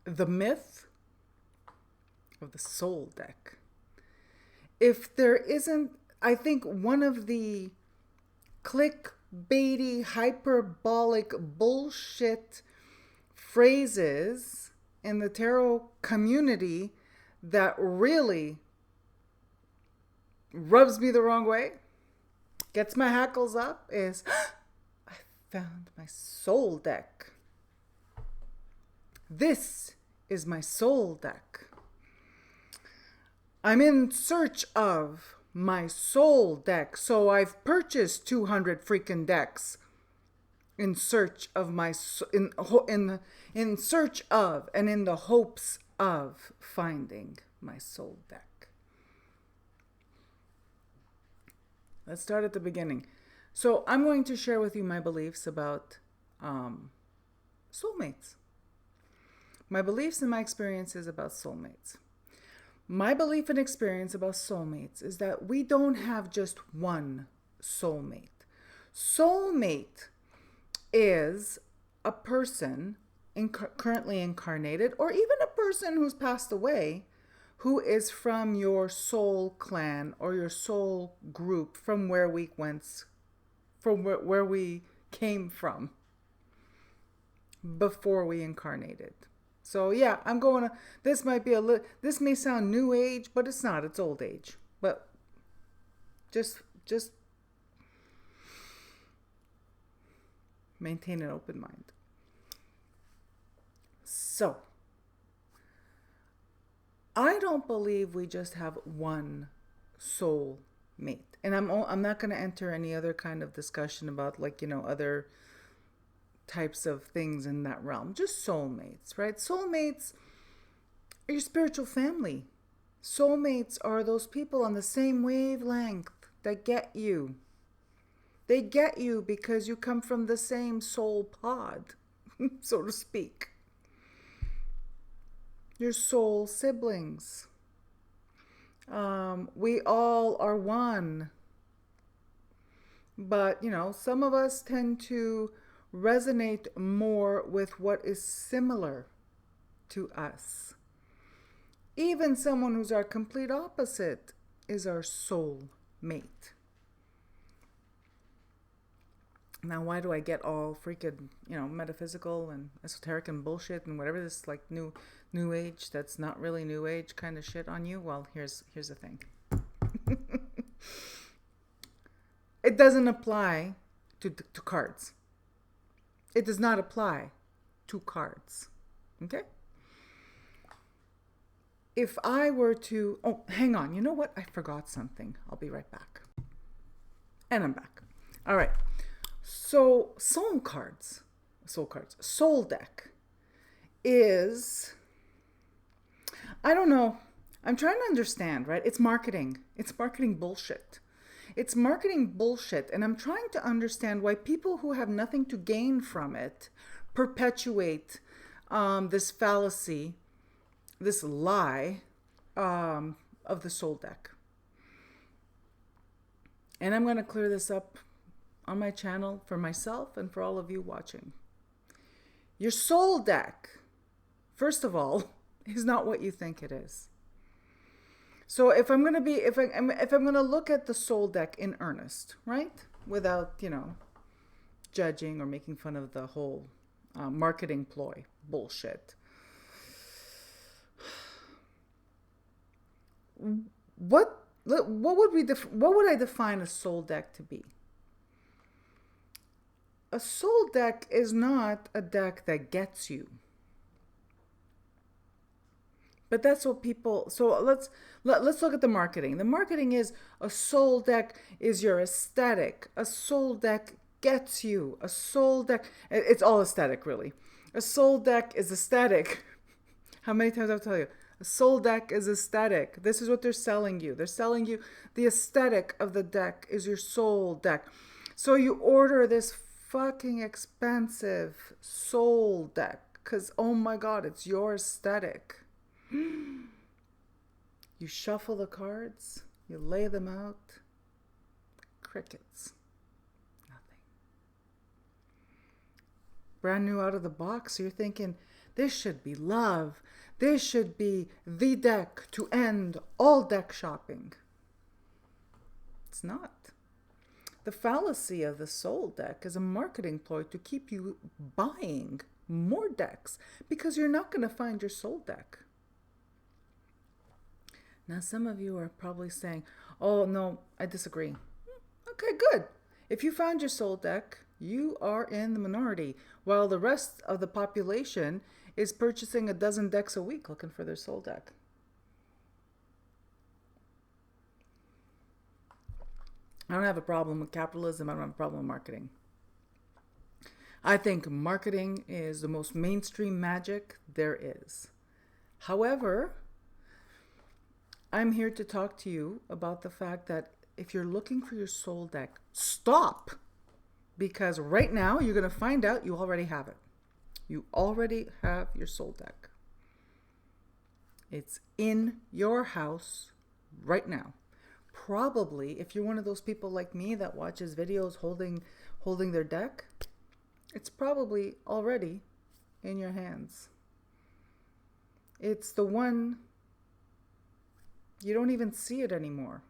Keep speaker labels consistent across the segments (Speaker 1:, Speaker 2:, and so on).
Speaker 1: the myth of the soul deck. If there isn't, I think one of the clickbaity, hyperbolic bullshit phrases in the tarot community that really rubs me the wrong way, gets my hackles up, is I found my soul deck. This is my soul deck. I'm in search of my soul deck. So I've purchased 200 freaking decks in search of my in search of and in the hopes of finding my soul deck. Let's start at the beginning. So I'm going to share with you my beliefs about soulmates. My beliefs and my experiences about soulmates. My belief and experience about soulmates is that we don't have just one soulmate. Soulmate is a person currently incarnated, or even a person who's passed away, who is from your soul clan or your soul group, from where we went, from where we came from before we incarnated. So yeah, I'm going to, this might be this may sound new age, but it's not, it's old age. But just maintain an open mind. So, I don't believe we just have one soul mate. And I'm not going to enter any other kind of discussion about, like, other types of things in that realm. Just soulmates, right? Soulmates are your spiritual family. Soulmates are those people on the same wavelength that get you. They get you because you come from the same soul pod, so to speak. Your soul siblings. We all are one. But, some of us tend to resonate more with what is similar to us. Even someone who's our complete opposite is our soul mate. Now, why do I get all freaking, metaphysical and esoteric and bullshit and whatever this, like, new age that's not really new age kind of shit on you? Well, here's the thing. It doesn't apply to cards. It does not apply to cards. Okay? If I were to... Oh, hang on. You know what? I forgot something. I'll be right back. And I'm back. All right. So, soul deck is... I don't know. I'm trying to understand, right? It's marketing. It's marketing bullshit. It's marketing bullshit, and I'm trying to understand why people who have nothing to gain from it perpetuate this fallacy, this lie of the soul deck. And I'm going to clear this up on my channel for myself and for all of you watching. Your soul deck, first of all, is not what you think it is. So if I'm going to look at the soul deck in earnest, right? Without, judging or making fun of the whole marketing ploy bullshit. What would I define a soul deck to be? A soul deck is not a deck that gets you. But that's what people... So let's look at the marketing. The marketing is a soul deck is your aesthetic. A soul deck gets you. A soul deck... It's all aesthetic, really. A soul deck is aesthetic. How many times I've told you? A soul deck is aesthetic. This is what they're selling you. They're selling you the aesthetic of the deck is your soul deck. So you order this fucking expensive soul deck because, oh my God, it's your aesthetic. You shuffle the cards, you lay them out, crickets, nothing. Brand new out of the box, so you're thinking, This should be love. This should be the deck to end all deck shopping. It's not. The fallacy of the soul deck is a marketing ploy to keep you buying more decks because you're not going to find your soul deck. Now, some of you are probably saying, oh, no, I disagree. Okay, good. If you found your soul deck, you are in the minority, while the rest of the population is purchasing a dozen decks a week looking for their soul deck. I don't have a problem with capitalism. I don't have a problem with marketing. I think marketing is the most mainstream magic there is. However, I'm here to talk to you about the fact that if you're looking for your soul deck, stop. Because right now you're going to find out you already have it. You already have your soul deck. It's in your house right now. Probably, if you're one of those people like me that watches videos holding their deck, it's probably already in your hands. It's the one, you don't even see it anymore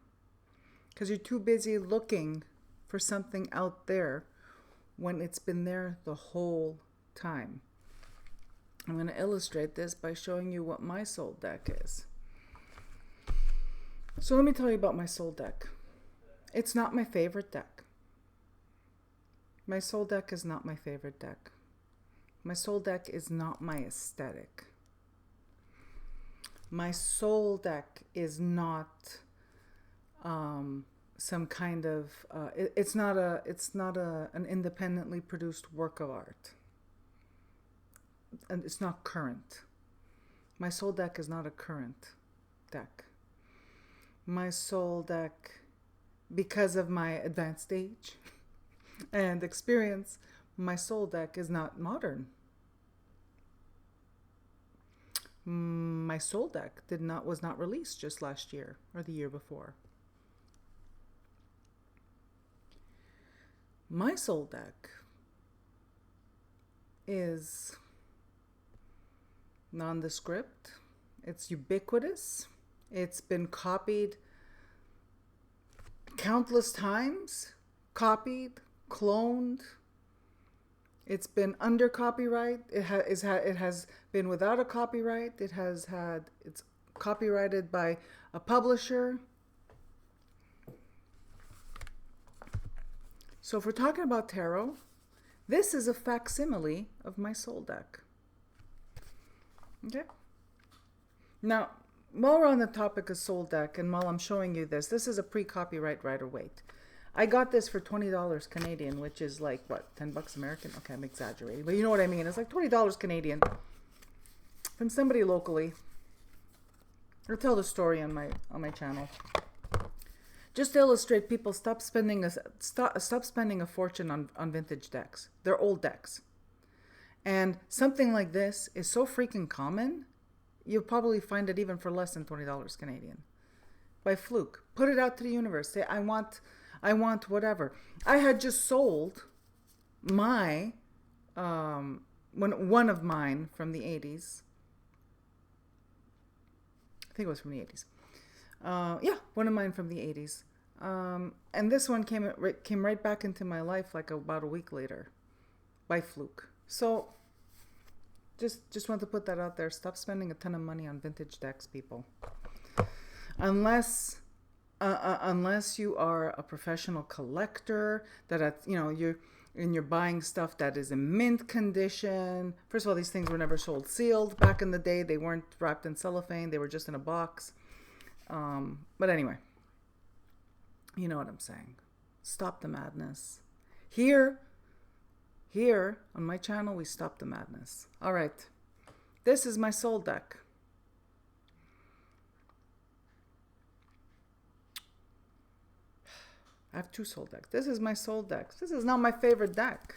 Speaker 1: because you're too busy looking for something out there when it's been there the whole time. I'm going to illustrate this by showing you what my soul deck is. So let me tell you about my soul deck. It's not my favorite deck. My soul deck is not my favorite deck. My soul deck is not my aesthetic. My soul deck is not some kind of it's not an independently produced work of art. And it's not current. My soul deck is not a current deck. My soul deck, because of my advanced age and experience, my soul deck is not modern. My soul deck was not released just last year or the year before. My soul deck is nondescript. It's ubiquitous. It's been copied countless times, copied, cloned. It's been under copyright. It has been without a copyright. It's copyrighted by a publisher. So if we're talking about tarot, this is a facsimile of my soul deck. Okay? Now, while we're on the topic of soul deck, and while I'm showing you this is a pre-copyright Rider-Waite. I got this for $20 Canadian, which is like, what, 10 bucks American? Okay, I'm exaggerating, but you know what I mean. It's like $20 Canadian from somebody locally. I'll tell the story on my channel. Just to illustrate, people stop spending a fortune on vintage decks. They're old decks. And something like this is so freaking common, you'll probably find it even for less than $20 Canadian. By fluke. Put it out to the universe. Say, I want whatever. I had just sold my, one of mine from the 80s. I think it was from the 80s. Yeah, one of mine from the 80s. And this one came right back into my life like about a week later. By fluke. So, just want to put that out there. Stop spending a ton of money on vintage decks, people. Unless you are a professional collector, you're buying stuff that is in mint condition. First of all, these things were never sold sealed. Back in the day, they weren't wrapped in cellophane. They were just in a box. But anyway, you know what I'm saying. Stop the madness. Here on my channel, we stop the madness. All right. This is my soul deck. I have two soul decks. This is my soul deck. This is not my favorite deck.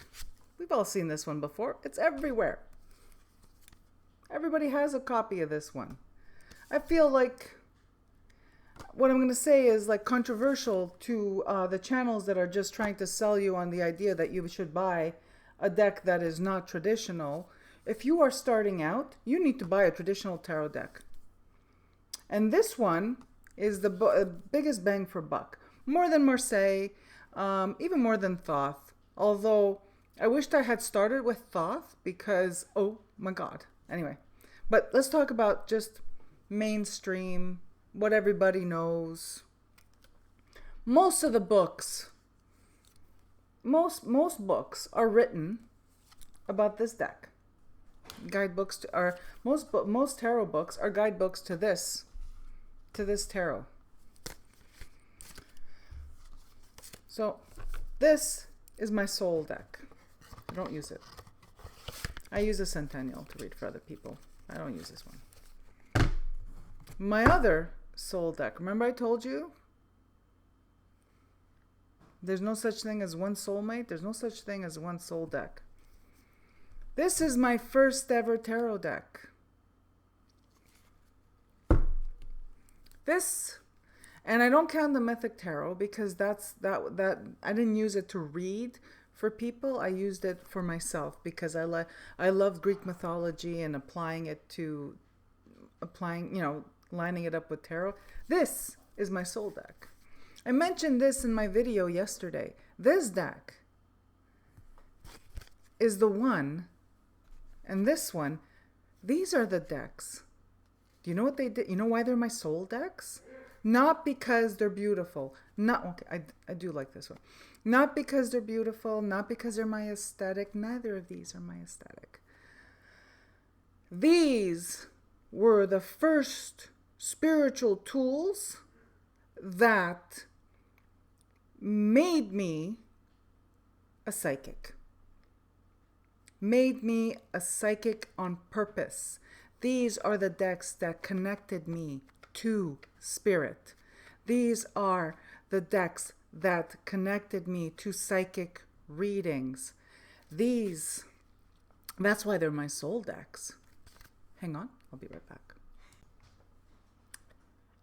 Speaker 1: We've all seen this one before. It's everywhere. Everybody has a copy of this one. I feel like what I'm going to say is like controversial to the channels that are just trying to sell you on the idea that you should buy a deck that is not traditional. if you are starting out, you need to buy a traditional tarot deck. And this one is the biggest bang for buck. More than Marseille, even more than Thoth. Although I wished I had started with Thoth because, oh my God. Anyway, but let's talk about just mainstream, what everybody knows. Most of the books, most books are written about this deck. Guidebooks are most tarot books are guidebooks to this tarot. So this is my soul deck. I don't use it. I use a Centennial to read for other people. I don't use this one. My other soul deck. Remember I told you? There's no such thing as one soulmate. There's no such thing as one soul deck. This is my first ever tarot deck. This, and I don't count the Mythic Tarot because that I didn't use it to read for people. I used it for myself because I love Greek mythology and lining it up with tarot. This is my soul deck. I mentioned this in my video yesterday. This deck is the one, and this one, these are the decks. Do you know what they did? You know why they're my soul decks? Not because they're beautiful. I do like this one. Not because they're beautiful, not because they're my aesthetic. Neither of these are my aesthetic. These were the first spiritual tools that made me a psychic. Made me a psychic on purpose. These are the decks that connected me to spirit. These are the decks that connected me to psychic readings. That's why they're my soul decks. Hang on, I'll be right back.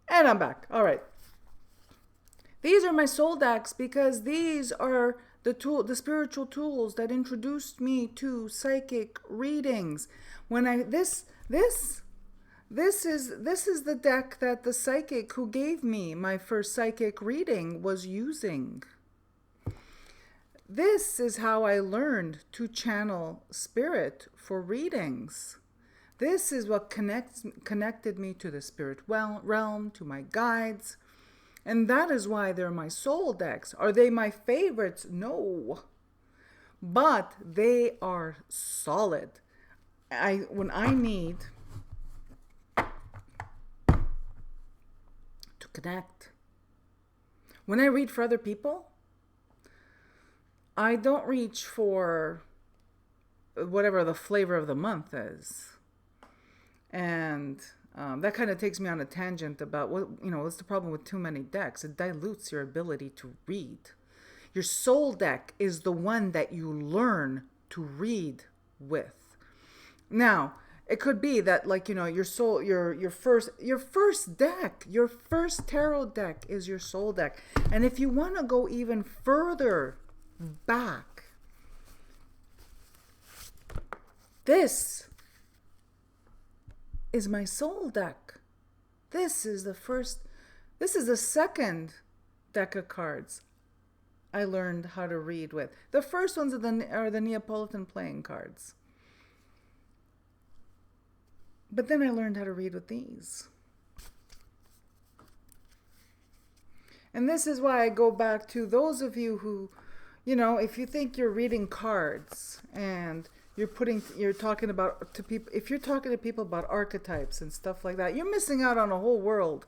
Speaker 1: And I'm back. All right. These are my soul decks because these are the spiritual tools that introduced me to psychic readings. This is the deck that the psychic who gave me my first psychic reading was using. This is how I learned to channel spirit for readings. This is what connected me to the spirit realm, to my guides. And that is why they're my soul decks. Are they my favorites? No. But they are solid. When I need to connect, when I read for other people, I don't reach for whatever the flavor of the month is. And that kind of takes me on a tangent about what's the problem with too many decks. It dilutes your ability to read. Your soul deck is the one that you learn to read with. Now, it could be that your soul, your first deck, your first tarot deck is your soul deck. And if you want to go even further back, this is my soul deck. This is the second deck of cards I learned how to read with. The first ones are the Neapolitan playing cards. But then I learned how to read with these. And this is why I go back to those of you who, if you think you're reading cards and you're talking about to people, if you're talking to people about archetypes and stuff like that, you're missing out on a whole world.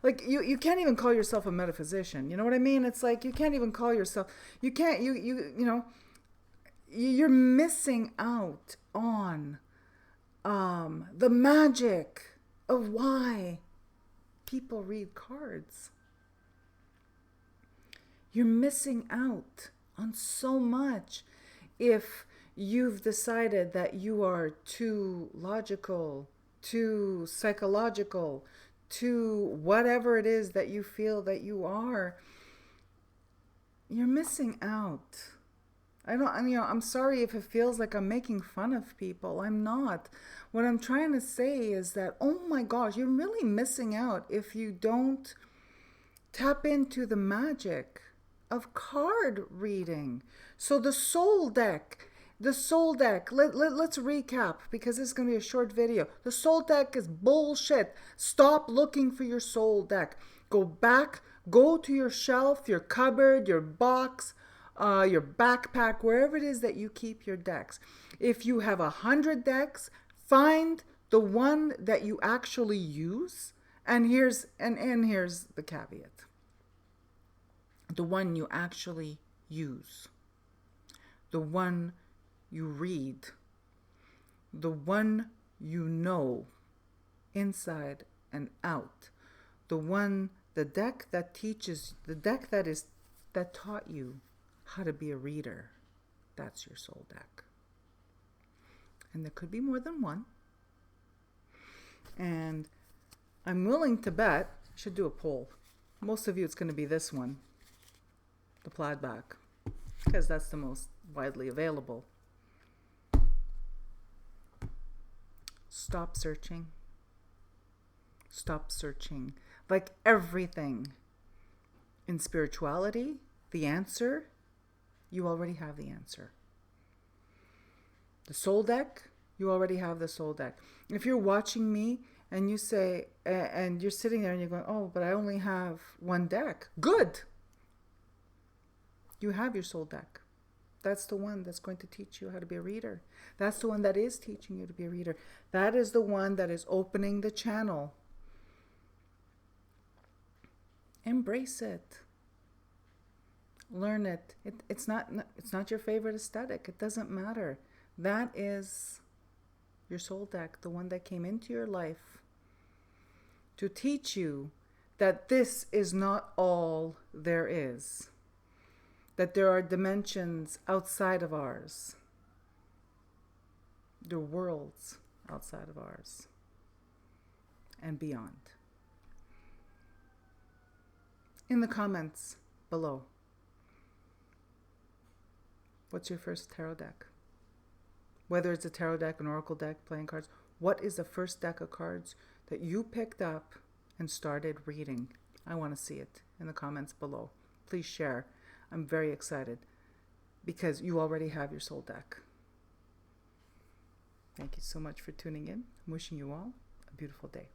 Speaker 1: Like you can't even call yourself a metaphysician. You know what I mean? It's like you can't even call yourself. You're missing out on the magic of why people read cards. You're missing out on so much if you've decided that you are too logical, too psychological, too whatever it is that you feel that you are. You're missing out. I don't, I'm sorry if it feels like I'm making fun of people. I'm not. What I'm trying to say is that, oh my gosh, you're really missing out if you don't tap into the magic of card reading. So the soul deck, let's recap because this is going to be a short video. The soul deck is bullshit. Stop looking for your soul deck. Go back, go to your shelf, your cupboard, your box, your backpack, wherever it is that you keep your decks. If you have 100 decks, find the one that you actually use. And here's the caveat. The one you actually use. The one you read. The one you know inside and out. The deck that teaches, the deck that taught you how to be a reader. That's your soul deck. And there could be more than one. And I'm willing to bet, I should do a poll. Most of you, it's going to be this one, the plaid back, because that's the most widely available. Stop searching. Stop searching. Like everything in spirituality, the answer, you already have the answer. The soul deck, you already have the soul deck. If you're watching me and you say, and you're sitting there and you're going, oh, but I only have one deck. Good. You have your soul deck. That's the one that's going to teach you how to be a reader. That's the one that is teaching you to be a reader. That is the one that is opening the channel. Embrace it. Learn it. It's not your favorite aesthetic. It doesn't matter. That is your soul deck, the one that came into your life to teach you that this is not all there is. That there are dimensions outside of ours. There are worlds outside of ours and beyond. In the comments below, what's your first tarot deck? Whether it's a tarot deck, an oracle deck, playing cards, what is the first deck of cards that you picked up and started reading? I want to see it in the comments below. Please share. I'm very excited because you already have your soul deck. Thank you so much for tuning in. I'm wishing you all a beautiful day.